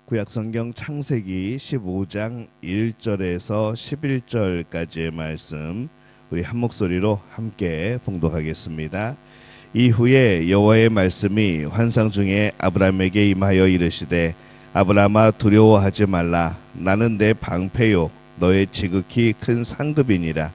구약성경 창세기 15장 1절에서 11절까지의 말씀 우리 한 목소리로 함께 봉독하겠습니다. 이후에 여호와의 말씀이 환상 중에 아브라함에게 임하여 이르시되 아브라함아 두려워하지 말라. 나는 내 방패요 너의 지극히 큰 상급이니라.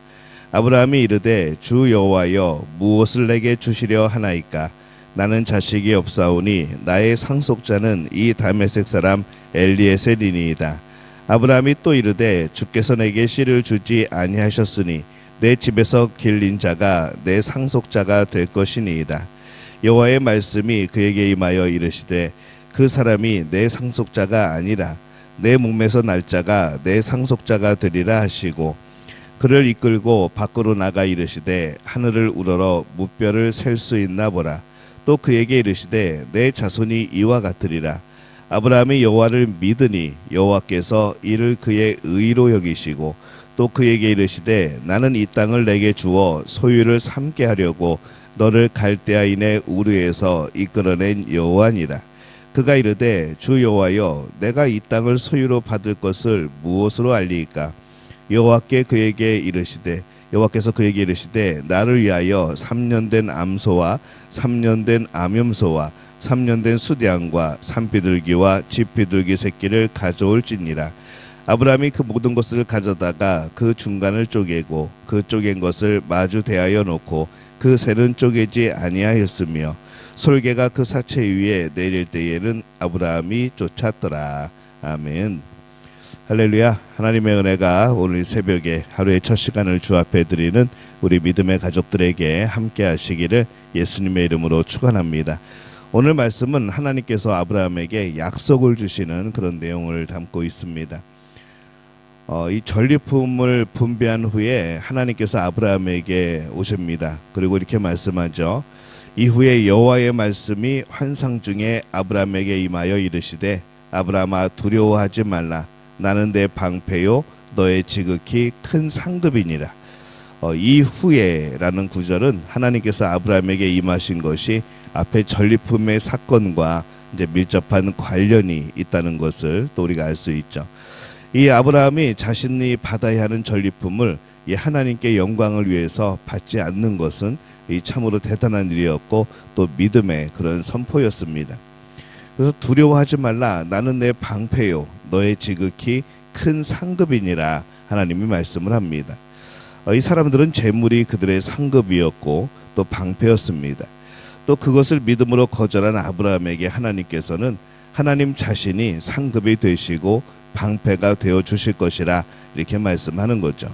아브라함이 이르되 주 여호와여 무엇을 내게 주시려 하나이까. 나는 자식이 없사오니 나의 상속자는 이 다메섹 사람 엘리에셀이니이다. 아브라함이 또 이르되 주께서 내게 씨를 주지 아니하셨으니 내 집에서 길린 자가 내 상속자가 될 것이니이다. 여호와의 말씀이 그에게 임하여 이르시되 그 사람이 내 상속자가 아니라 내 몸에서 날 자가 내 상속자가 되리라 하시고 그를 이끌고 밖으로 나가 이르시되 하늘을 우러러 무뼈를 셀 수 있나 보라. 또 그에게 이르시되 내 자손이 이와 같으리라. 아브라함이 여호와를 믿으니 여호와께서 이를 그의 의로 여기시고 또 그에게 이르시되 나는 이 땅을 내게 주어 소유를 삼게 하려고 너를 갈대아인의 우르에서 이끌어낸 여호와니라. 그가 이르되 주 여호와여 내가 이 땅을 소유로 받을 것을 무엇으로 알리이까. 여호와께서 그에게 이르시되 나를 위하여 3년 된 암소와 3년 된 암염소와 3년 된 수량과 산비둘기와 집비둘기 새끼를 가져올지니라. 아브라함이 그 모든 것을 가져다가 그 중간을 쪼개고 그 쪼갠 것을 마주 대하여 놓고 그 새는 쪼개지 아니하였으며 솔개가 그 사체 위에 내릴 때에는 아브라함이 쫓았더라. 아멘. 할렐루야. 하나님의 은혜가 오늘 새벽에 하루의 첫 시간을 주 앞에 드리는 우리 믿음의 가족들에게 함께 하시기를 예수님의 이름으로 축원합니다. 오늘 말씀은 하나님께서 아브라함에게 약속을 주시는 그런 내용을 담고 있습니다. 이 전리품을 분배한 후에 하나님께서 아브라함에게 오십니다. 그리고 이렇게 말씀하죠. 이후에 여호와의 말씀이 환상 중에 아브라함에게 임하여 이르시되 아브라함아 두려워하지 말라. 나는 내 방패요 너의 지극히 큰 상급이니라. 이후에라는 구절은 하나님께서 아브라함에게 임하신 것이 앞에 전리품의 사건과 이제 밀접한 관련이 있다는 것을 또 우리가 알 수 있죠. 이 아브라함이 자신이 받아야 하는 전리품을 이 하나님께 영광을 위해서 받지 않는 것은 이 참으로 대단한 일이었고 또 믿음의 그런 선포였습니다. 그래서 두려워하지 말라. 나는 내 방패요 너의 지극히 큰 상급이니라 하나님이 말씀을 합니다. 이 사람들은 재물이 그들의 상급이었고 또 방패였습니다. 또 그것을 믿음으로 거절한 아브라함에게 하나님께서는 하나님 자신이 상급이 되시고 방패가 되어 주실 것이라 이렇게 말씀하는 거죠.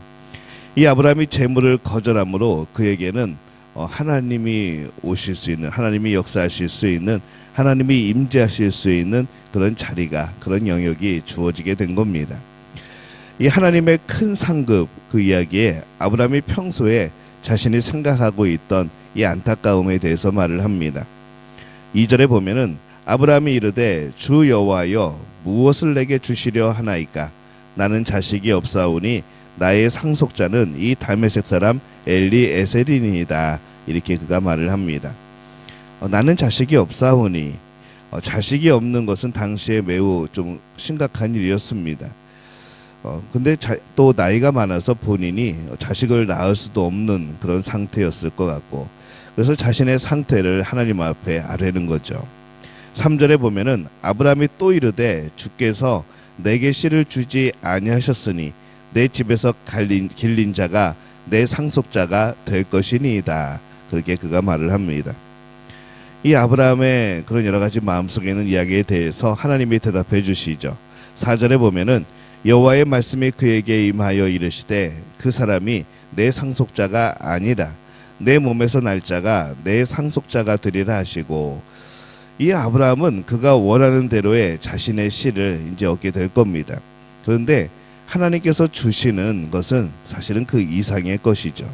이 아브라함이 재물을 거절함으로 그에게는 하나님이 오실 수 있는, 하나님이 역사하실 수 있는, 하나님이 임재하실 수 있는 그런 자리가, 그런 영역이 주어지게 된 겁니다. 이 하나님의 큰 상급 그 이야기에 아브라함이 평소에 자신이 생각하고 있던 이 안타까움에 대해서 말을 합니다. 2절에 보면은 아브라함이 이르되 주 여호와여 무엇을 내게 주시려 하나이까. 나는 자식이 없사오니 나의 상속자는 이 다메섹 사람 엘리에셀이니이다. 이렇게 그가 말을 합니다. 나는 자식이 없사오니 자식이 없는 것은 당시에 매우 좀 심각한 일이었습니다. 근데 또 나이가 많아서 본인이 자식을 낳을 수도 없는 그런 상태였을 것 같고 그래서 자신의 상태를 하나님 앞에 아뢰는 거죠. 3절에 보면은 아브라함이 또 이르되 주께서 내게 씨를 주지 아니하셨으니 내 집에서 길린 자가 내 상속자가 될 것이니이다. 그렇게 그가 말을 합니다. 이 아브라함의 그런 여러 가지 마음속에 있는 이야기에 대해서 하나님이 대답해 주시죠. 4절에 보면은 여호와의 말씀이 그에게 임하여 이르시되 그 사람이 내 상속자가 아니라 내 몸에서 날 자가 내 상속자가 되리라 하시고 이 아브라함은 그가 원하는 대로의 자신의 씨를 이제 얻게 될 겁니다. 그런데 하나님께서 주시는 것은 사실은 그 이상의 것이죠.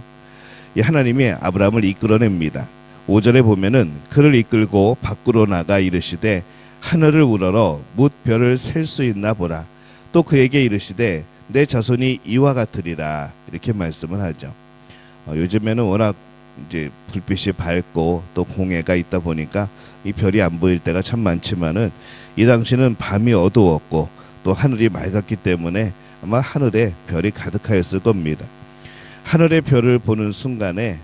이 하나님이 아브라함을 이끌어냅니다. 5절에 보면은 그를 이끌고 밖으로 나가 이르시되 하늘을 우러러 뭇별을 셀 수 있나 보라. 또 그에게 이르시되 내 자손이 이와 같으리라. 이렇게 말씀을 하죠. 요즘에는 워낙 이제 불빛이 밝고 또 공해가 있다 보니까 이 별이 안 보일 때가 참 많지만은 이 당시는 밤이 어두웠고 또 하늘이 맑았기 때문에 아마 하늘에 별이 가득하였을 겁니다. 하늘의 별을 보는 순간에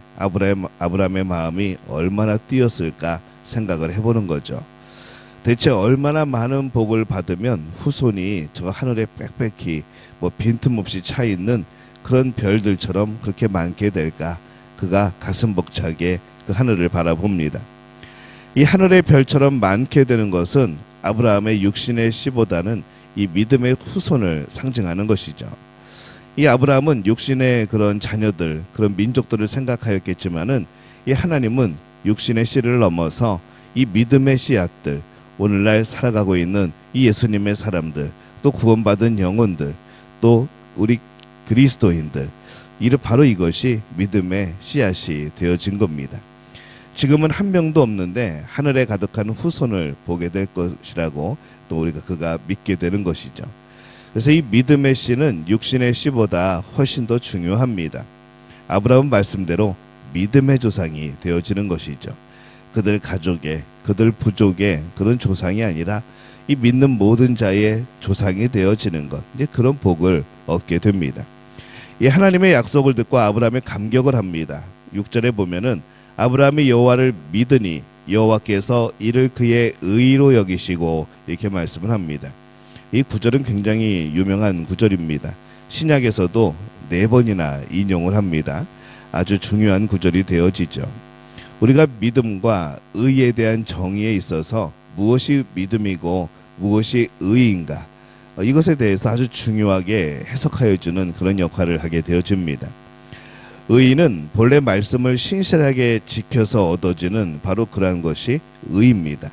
아브라함의 마음이 얼마나 뛰었을까 생각을 해보는 거죠. 대체 얼마나 많은 복을 받으면 후손이 저 하늘에 빽빽히 빈틈없이 차 있는 그런 별들처럼 그렇게 많게 될까? 그가 가슴 벅차게 그 하늘을 바라봅니다. 이 하늘의 별처럼 많게 되는 것은 아브라함의 육신의 씨보다는 이 믿음의 후손을 상징하는 것이죠. 이 아브라함은 육신의 그런 자녀들, 그런 민족들을 생각하였겠지만은 이 하나님은 육신의 씨를 넘어서 이 믿음의 씨앗들, 오늘날 살아가고 있는 이 예수님의 사람들, 또 구원받은 영혼들, 또 우리 그리스도인들, 바로 이것이 믿음의 씨앗이 되어진 겁니다. 지금은 한 명도 없는데 하늘에 가득한 후손을 보게 될 것이라고 또 우리가 그가 믿게 되는 것이죠. 그래서 이 믿음의 씨는 육신의 씨보다 훨씬 더 중요합니다. 아브라함 말씀대로 믿음의 조상이 되어지는 것이죠. 그들 가족의, 그들 부족의 그런 조상이 아니라 이 믿는 모든 자의 조상이 되어지는 것, 이제 그런 복을 얻게 됩니다. 이 하나님의 약속을 듣고 아브라함이 감격을 합니다. 6절에 보면은 아브라함이 여호와를 믿으니 여호와께서 이를 그의 의로 여기시고 이렇게 말씀을 합니다. 이 구절은 굉장히 유명한 구절입니다. 신약에서도 4번이나 인용을 합니다. 아주 중요한 구절이 되어지죠. 우리가 믿음과 의에 대한 정의에 있어서 무엇이 믿음이고 무엇이 의인가, 이것에 대해서 아주 중요하게 해석하여 주는 그런 역할을 하게 되어집니다. 의인은 본래 말씀을 신실하게 지켜서 얻어지는 바로 그러한 것이 의입니다.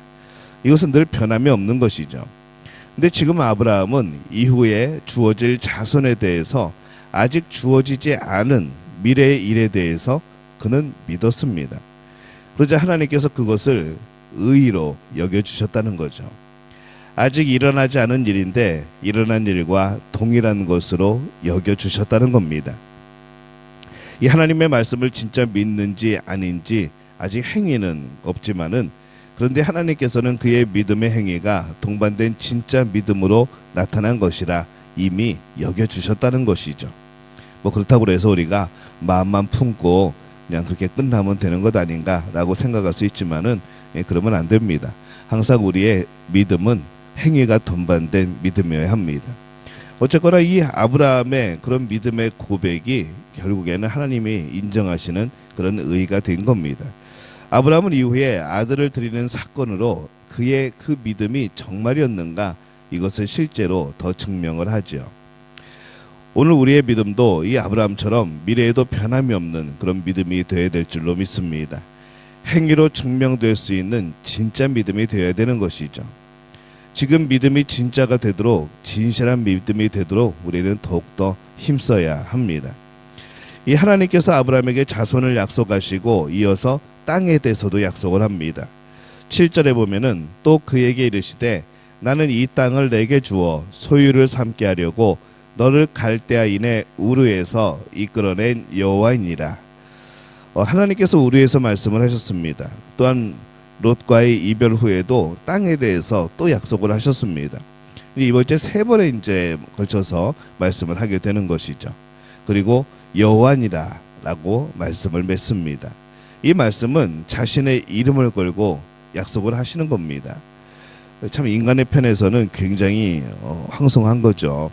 이것은 늘 변함이 없는 것이죠. 근데 지금 아브라함은 이후에 주어질 자손에 대해서 아직 주어지지 않은 미래의 일에 대해서 그는 믿었습니다. 그러자 하나님께서 그것을 의로 여겨주셨다는 거죠. 아직 일어나지 않은 일인데 일어난 일과 동일한 것으로 여겨주셨다는 겁니다. 이 하나님의 말씀을 진짜 믿는지 아닌지 아직 행위는 없지만은, 그런데 하나님께서는 그의 믿음의 행위가 동반된 진짜 믿음으로 나타난 것이라 이미 여겨주셨다는 것이죠. 그렇다고 해서 우리가 마음만 품고 그냥 그렇게 끝나면 되는 것 아닌가라고 생각할 수 있지만은 그러면 안 됩니다. 항상 우리의 믿음은 행위가 동반된 믿음이어야 합니다. 어쨌거나 이 아브라함의 그런 믿음의 고백이 결국에는 하나님이 인정하시는 그런 의가 된 겁니다. 아브라함은 이후에 아들을 드리는 사건으로 그의 그 믿음이 정말이었는가, 이것을 실제로 더 증명을 하죠. 오늘 우리의 믿음도 이 아브라함처럼 미래에도 변함이 없는 그런 믿음이 되어야 될 줄로 믿습니다. 행위로 증명될 수 있는 진짜 믿음이 되어야 되는 것이죠. 지금 믿음이 진짜가 되도록, 진실한 믿음이 되도록 우리는 더욱더 힘써야 합니다. 이 하나님께서 아브라함에게 자손을 약속하시고 이어서 땅에 대해서도 약속을 합니다. 7절에 보면은 또 그에게 이르시되 나는 이 땅을 내게 주어 소유를 삼게 하려고 너를 갈대아인의 우르에서 이끌어낸 여호와이니라. 하나님께서 우르에서 말씀을 하셨습니다. 또한 롯과의 이별 후에도 땅에 대해서 또 약속을 하셨습니다. 이번째 3번에 이제 걸쳐서 말씀을 하게 되는 것이죠. 그리고 여호와니라라고 말씀을 맺습니다. 이 말씀은 자신의 이름을 걸고 약속을 하시는 겁니다. 참 인간의 편에서는 굉장히 황송한 거죠.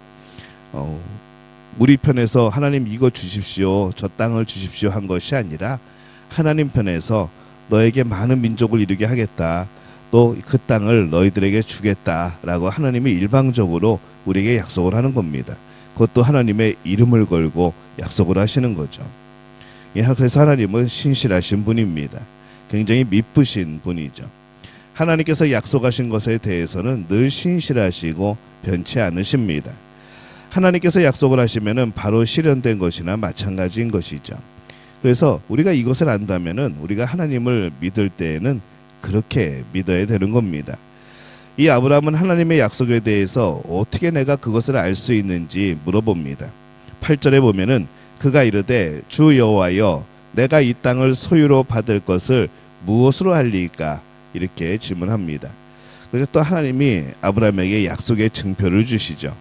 우리 편에서 하나님 이거 주십시오, 저 땅을 주십시오 한 것이 아니라 하나님 편에서 너에게 많은 민족을 이루게 하겠다, 또 그 땅을 너희들에게 주겠다라고 하나님이 일방적으로 우리에게 약속을 하는 겁니다. 그것도 하나님의 이름을 걸고 약속을 하시는 거죠. 그래서 하나님은 신실하신 분입니다. 굉장히 미쁘신 분이죠. 하나님께서 약속하신 것에 대해서는 늘 신실하시고 변치 않으십니다. 하나님께서 약속을 하시면은 바로 실현된 것이나 마찬가지인 것이죠. 그래서 우리가 이것을 안다면은 우리가 하나님을 믿을 때에는 그렇게 믿어야 되는 겁니다. 이 아브라함은 하나님의 약속에 대해서 어떻게 내가 그것을 알 수 있는지 물어봅니다. 8절에 보면은 그가 이르되 주 여호와여 내가 이 땅을 소유로 받을 것을 무엇으로 할리까? 이렇게 질문합니다. 그래서 또 하나님이 아브라함에게 약속의 증표를 주시죠.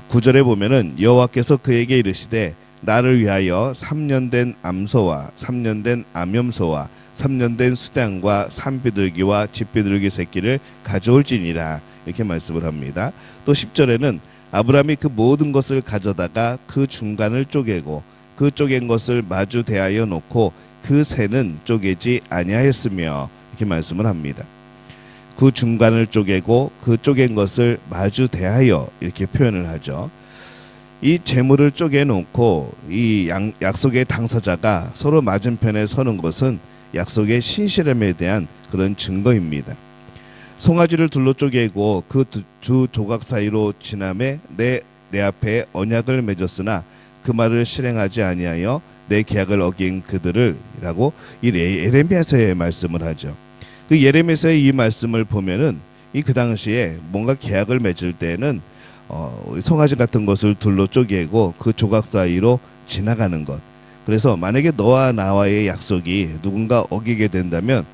9절에 보면은 여호와께서 그에게 이르시되 나를 위하여 3년 된 암소와 3년 된 암염소와 3년 된 수량과 산비둘기와 집비둘기 새끼를 가져올지니라 이렇게 말씀을 합니다. 또 10절에는 아브라함이 그 모든 것을 가져다가 그 중간을 쪼개고 그 쪼갠 것을 마주 대하여 놓고 그 새는 쪼개지 아니하였으며 이렇게 말씀을 합니다. 그 중간을 쪼개고 그 쪼갠 것을 마주 대하여 이렇게 표현을 하죠. 이 재물을 쪼개놓고 이 약속의 당사자가 서로 맞은편에 서는 것은 약속의 신실함에 대한 그런 증거입니다. 송아지를 둘로 쪼개고 그 두 조각 사이로 지나매 내 앞에 언약을 맺었으나 그 말을 실행하지 아니하여 내 계약을 어긴 그들을이라고 이 예레미야서에 말씀을 하죠. 그 예레미야서의 이 말씀을 보면은 이 그 당시에 뭔가 계약을 맺을 때는 송아지 같은 것을 둘로 쪼개고 그 조각 사이로 지나가는 것. 그래서 만약에 너와 나와의 약속이 누군가 어기게 된다면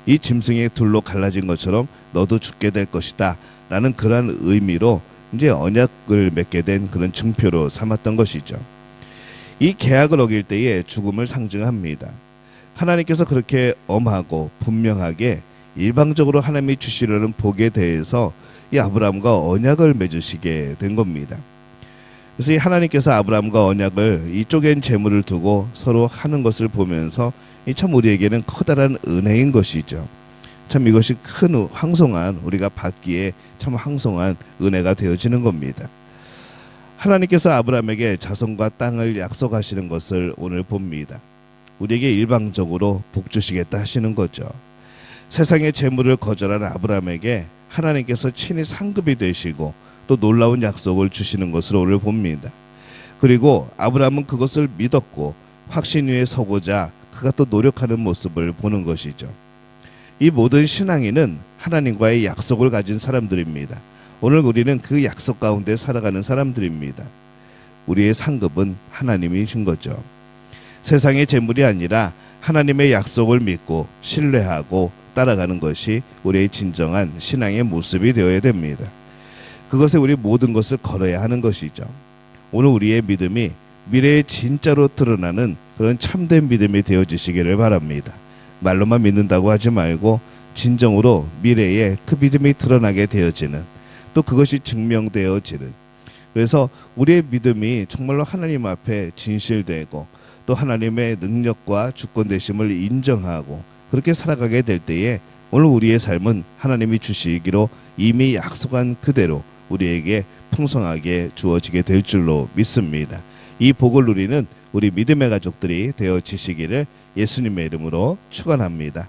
이 짐승의 둘로 갈라진 것처럼 너도 죽게 될 것이다 라는 그러한 의미로 이제 언약을 맺게 된 그런 증표로 삼았던 것이죠. 이 계약을 어길 때에 죽음을 상징합니다. 하나님께서 그렇게 엄하고 분명하게 일방적으로 하나님이 주시려는 복에 대해서 이 아브라함과 언약을 맺으시게 된 겁니다. 그래서 이 하나님께서 아브라함과 언약을 이 쪼갠 재물을 두고 서로 하는 것을 보면서 참 우리에게는 커다란 은혜인 것이죠. 참 이것이 큰 황송한 우리가 받기에 참 황송한 은혜가 되어지는 겁니다. 하나님께서 아브라함에게 자손과 땅을 약속하시는 것을 오늘 봅니다. 우리에게 일방적으로 복 주시겠다 하시는 거죠. 세상의 재물을 거절한 아브라함에게 하나님께서 친히 상급이 되시고 또 놀라운 약속을 주시는 것을 오늘 봅니다. 그리고 아브라함은 그것을 믿었고 확신 위에 서고자 그가 또 노력하는 모습을 보는 것이죠. 이 모든 신앙인은 하나님과의 약속을 가진 사람들입니다. 오늘 우리는 그 약속 가운데 살아가는 사람들입니다. 우리의 상급은 하나님이신 거죠. 세상의 재물이 아니라 하나님의 약속을 믿고 신뢰하고 따라가는 것이 우리의 진정한 신앙의 모습이 되어야 됩니다. 그것에 우리 모든 것을 걸어야 하는 것이죠. 오늘 우리의 믿음이 미래에 진짜로 드러나는 그런 참된 믿음이 되어지시기를 바랍니다. 말로만 믿는다고 하지 말고 진정으로 미래에 그 믿음이 드러나게 되어지는 또 그것이 증명되어지는 그래서 우리의 믿음이 정말로 하나님 앞에 진실되고 또 하나님의 능력과 주권되심을 인정하고 그렇게 살아가게 될 때에 오늘 우리의 삶은 하나님이 주시기로 이미 약속한 그대로 우리에게 풍성하게 주어지게 될 줄로 믿습니다. 이 복을 누리는 우리 믿음의 가족들이 되어지시기를 예수님의 이름으로 축원합니다.